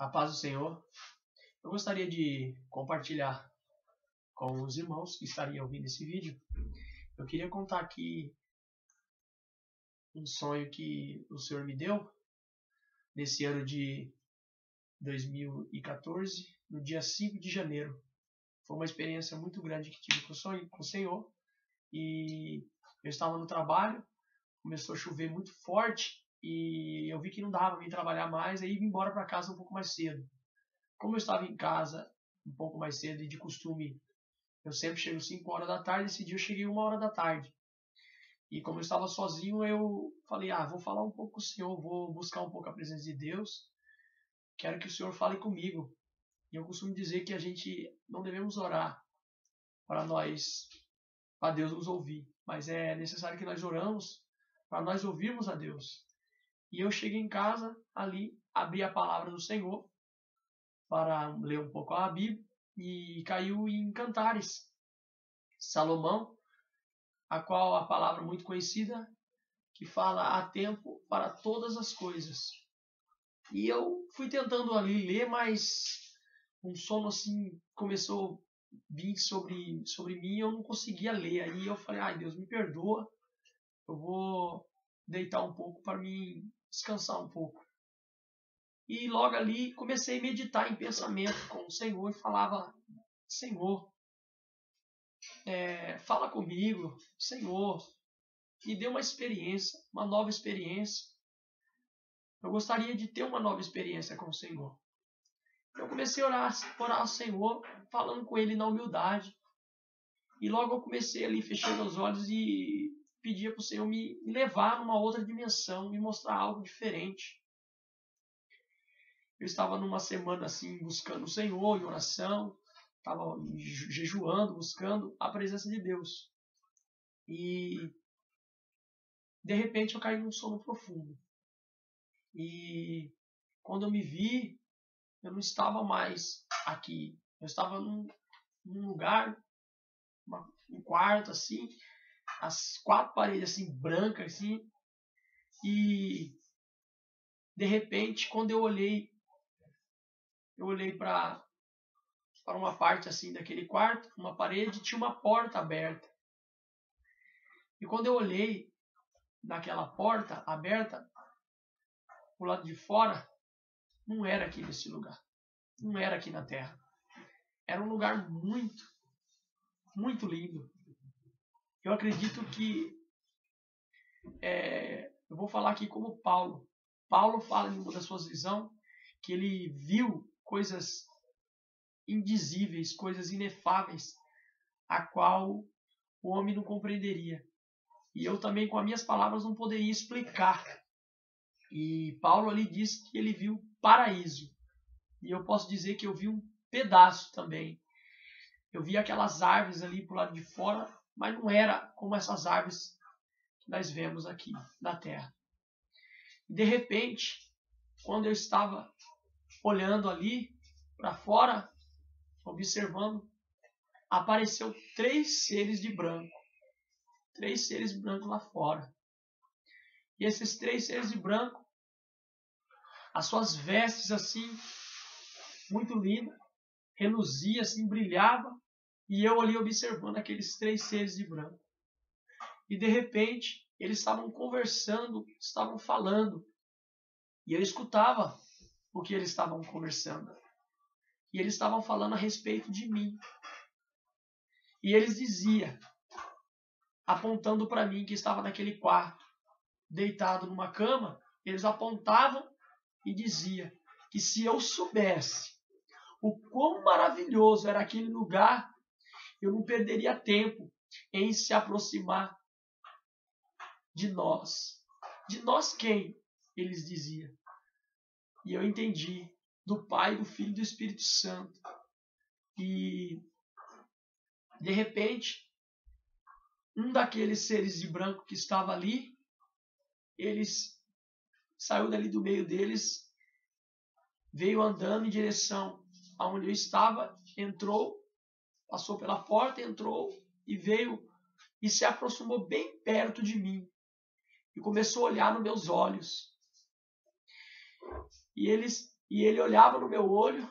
A paz do Senhor. Eu gostaria de compartilhar com os irmãos que estariam ouvindo esse vídeo. Eu queria contar aqui um sonho que o Senhor me deu nesse ano de 2014, no dia 5 de janeiro. Foi uma experiência muito grande que tive com o Senhor. E eu estava no trabalho, começou a chover muito forte e eu vi que não dava para mim trabalhar mais, aí vim embora para casa um pouco mais cedo. Como eu estava em casa um pouco mais cedo e de costume eu sempre chego 5 horas da tarde, esse dia eu cheguei 1 hora da tarde. E como eu estava sozinho, eu falei, vou falar um pouco com o Senhor, vou buscar um pouco a presença de Deus, quero que o Senhor fale comigo. E eu costumo dizer que a gente não devemos orar para Deus nos ouvir, mas é necessário que nós oramos para nós ouvirmos a Deus. E eu cheguei em casa, ali, abri a palavra do Senhor para ler um pouco a Bíblia e caiu em Cantares, Salomão, a qual a palavra muito conhecida que fala há tempo para todas as coisas. E eu fui tentando ali ler, mas um sono assim começou a vir sobre mim e eu não conseguia ler. Aí eu falei, Deus me perdoa, eu vou deitar um pouco para me descansar um pouco. E logo ali comecei a meditar em pensamento com o Senhor e falava, Senhor, fala comigo, Senhor, me dê uma experiência, uma nova experiência. Eu gostaria de ter uma nova experiência com o Senhor. Eu comecei a orar ao Senhor, falando com Ele na humildade. E logo eu comecei ali, fechei meus olhos e pedia para o Senhor me levar numa outra dimensão, me mostrar algo diferente. Eu estava numa semana assim, buscando o Senhor em oração, estava jejuando, buscando a presença de Deus. E de repente eu caí num sono profundo. E quando eu me vi, eu não estava mais aqui. Eu estava num lugar, um quarto assim, as 4 paredes assim, brancas assim. E de repente, quando eu olhei para uma parte assim daquele quarto, uma parede, tinha uma porta aberta. E quando eu olhei naquela porta aberta, pro lado de fora, não era aqui nesse lugar. Não era aqui na Terra. Era um lugar muito, muito lindo. Eu acredito que eu vou falar aqui como Paulo. Paulo fala em uma das suas visões que ele viu coisas indizíveis, coisas inefáveis, a qual o homem não compreenderia. E eu também, com as minhas palavras, não poderia explicar. E Paulo ali diz que ele viu paraíso. E eu posso dizer que eu vi um pedaço também. Eu vi aquelas árvores ali pro lado de fora, mas não era como essas árvores que nós vemos aqui na Terra. E de repente, quando eu estava olhando ali para fora, observando, apareceu 3 seres de branco. 3 seres brancos lá fora. E esses 3 seres de branco, as suas vestes assim, muito lindas, reluzia assim, brilhava, e eu ali observando aqueles 3 seres de branco. E de repente, eles estavam conversando, estavam falando, e eu escutava o que eles estavam conversando. E eles estavam falando a respeito de mim. E eles diziam, apontando para mim que estava naquele quarto, deitado numa cama, eles apontavam e diziam que se eu soubesse o quão maravilhoso era aquele lugar, eu não perderia tempo em se aproximar de nós. De nós quem? Eles diziam. E eu entendi, do Pai, do Filho e do Espírito Santo. E de repente, um daqueles seres de branco que estava ali, eles saiu dali do meio deles, veio andando em direção aonde eu estava, entrou, passou pela porta, entrou e veio e se aproximou bem perto de mim e começou a olhar nos meus olhos. E eles E ele olhava no meu olho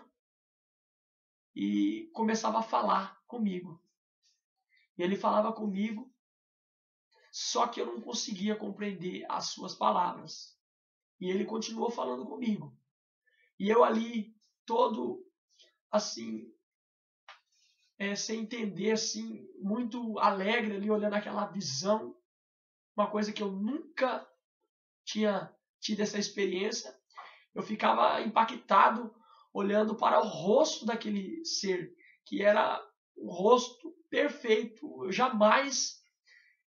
e começava a falar comigo. E ele falava comigo, só que eu não conseguia compreender as suas palavras. E ele continuou falando comigo. E eu ali, todo assim, sem entender, assim, muito alegre ali, olhando aquela visão, uma coisa que eu nunca tinha tido essa experiência. Eu ficava impactado olhando para o rosto daquele ser, que era um rosto perfeito.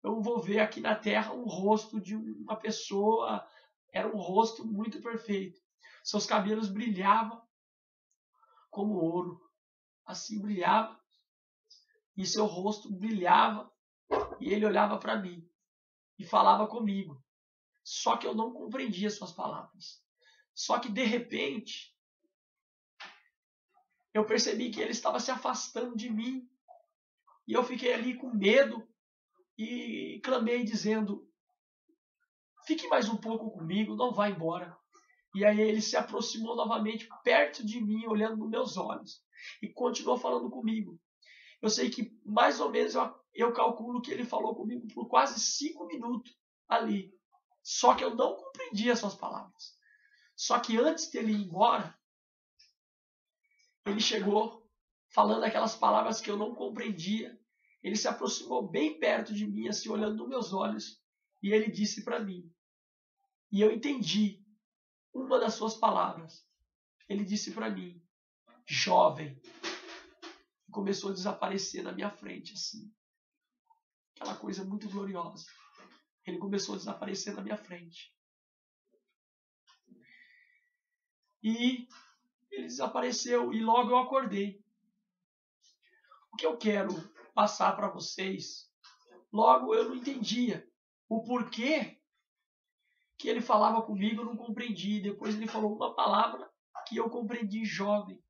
Eu vou ver aqui na Terra um rosto de uma pessoa, era um rosto muito perfeito. Seus cabelos brilhavam como ouro, assim brilhava, e seu rosto brilhava, e ele olhava para mim e falava comigo. Só que eu não compreendia suas palavras. Só que de repente eu percebi que ele estava se afastando de mim, e eu fiquei ali com medo e clamei dizendo: fique mais um pouco comigo, não vá embora. E aí ele se aproximou novamente perto de mim, olhando nos meus olhos, e continuou falando comigo. Eu sei que mais ou menos eu calculo que ele falou comigo por quase 5 minutos ali. Só que eu não compreendi as suas palavras. Só que antes dele ir embora, ele chegou falando aquelas palavras que eu não compreendia. Ele se aproximou bem perto de mim, assim, olhando nos meus olhos, e ele disse para mim, e eu entendi uma das suas palavras. Ele disse para mim: jovem. E começou a desaparecer na minha frente, assim. Aquela coisa muito gloriosa. Ele começou a desaparecer na minha frente. E ele desapareceu, e logo eu acordei. O que eu quero passar para vocês, logo eu não entendia o porquê que ele falava comigo, eu não compreendi. Depois ele falou uma palavra que eu compreendi, jovem.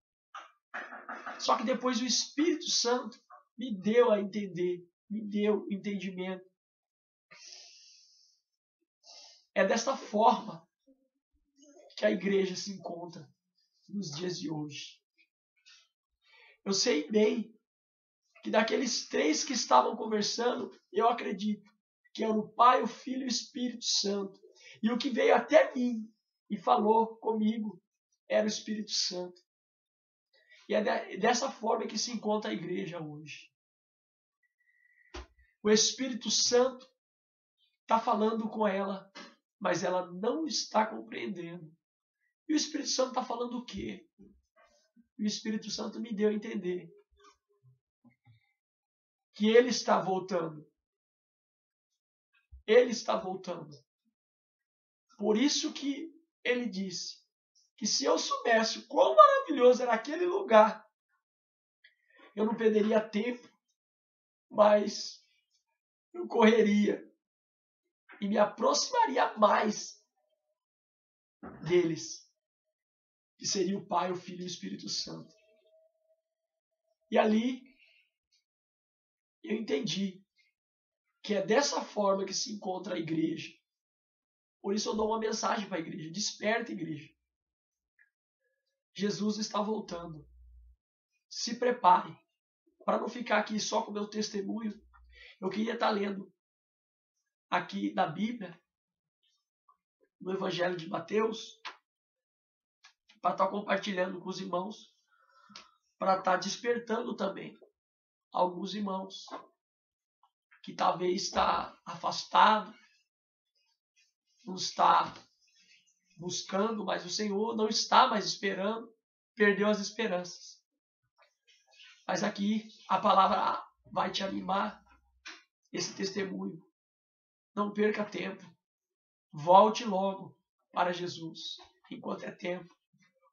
Só que depois o Espírito Santo me deu a entender, me deu entendimento. É desta forma que a igreja se encontra nos dias de hoje. Eu sei bem que daqueles 3 que estavam conversando, eu acredito que era o Pai, o Filho e o Espírito Santo. E o que veio até mim e falou comigo era o Espírito Santo. E é dessa forma que se encontra a igreja hoje. O Espírito Santo está falando com ela, mas ela não está compreendendo. E o Espírito Santo está falando o quê? E o Espírito Santo me deu a entender que ele está voltando. Ele está voltando. Por isso que ele disse que se eu soubesse quão maravilhoso era aquele lugar, eu não perderia tempo, mas eu correria e me aproximaria mais deles, que seria o Pai, o Filho e o Espírito Santo. E ali eu entendi que é dessa forma que se encontra a igreja. Por isso eu dou uma mensagem para a igreja: desperta, igreja. Jesus está voltando. Se prepare. Para não ficar aqui só com o meu testemunho, eu queria estar lendo aqui na Bíblia, no Evangelho de Mateus, para estar compartilhando com os irmãos, para estar despertando também alguns irmãos que talvez está afastado, não está buscando, mas o Senhor não está mais esperando, perdeu as esperanças. Mas aqui a palavra vai te animar, esse testemunho. Não perca tempo. Volte logo para Jesus, enquanto é tempo,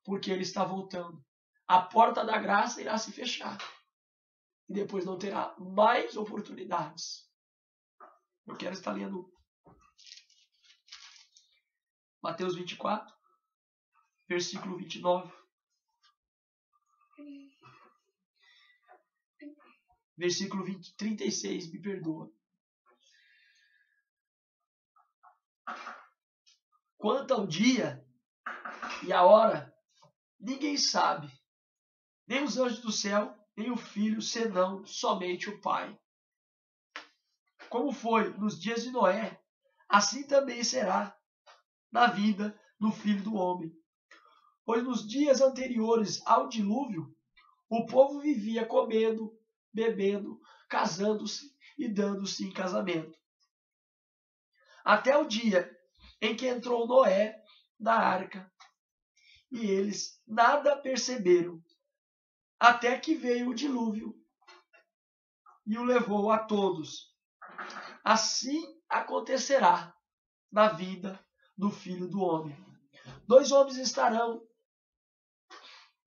porque Ele está voltando. A porta da graça irá se fechar. E depois não terá mais oportunidades. Eu quero estar lendo Mateus 24, versículo 29. Versículo 36, me perdoa. Quanto ao dia e a hora, ninguém sabe, nem os anjos do céu, nem o Filho, senão somente o Pai. Como foi nos dias de Noé, assim também será na vida do Filho do Homem. Pois nos dias anteriores ao dilúvio, o povo vivia comendo, bebendo, casando-se e dando-se em casamento. Até o dia em que entrou Noé na arca, e eles nada perceberam, até que veio o dilúvio e o levou a todos. Assim acontecerá na vida do Filho do Homem. 2 homens estarão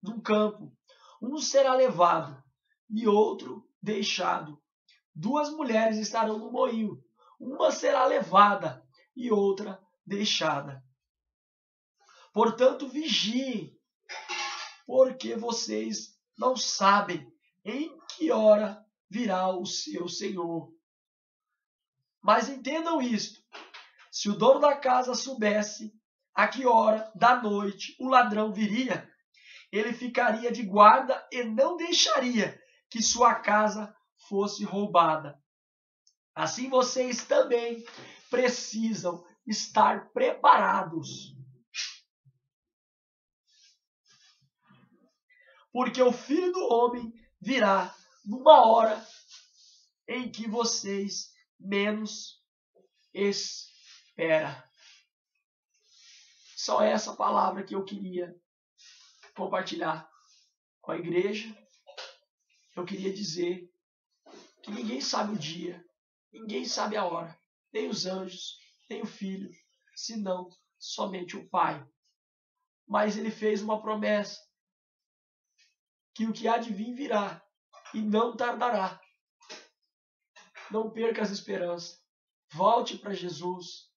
num campo, um será levado e outro deixado. 2 mulheres estarão no moinho, uma será levada e outra deixada. Portanto, vigiem, porque vocês não sabem em que hora virá o seu Senhor. Mas entendam isto: se o dono da casa soubesse a que hora da noite o ladrão viria, ele ficaria de guarda e não deixaria que sua casa fosse roubada. Assim vocês também precisam estar preparados, porque o Filho do Homem virá numa hora em que vocês menos esperam. Só essa palavra que eu queria compartilhar com a igreja. Eu queria dizer que ninguém sabe o dia, ninguém sabe a hora, nem os anjos, nem o Filho, senão somente o Pai. Mas ele fez uma promessa, que o que há de vir virá, e não tardará. Não perca as esperanças. Volte para Jesus,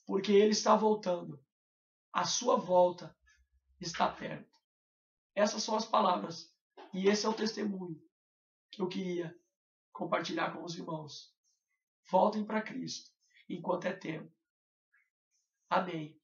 porque ele está voltando. A sua volta está perto. Essas são as palavras, e esse é o testemunho que eu queria compartilhar com os irmãos. Voltem para Cristo enquanto é tempo. Amém.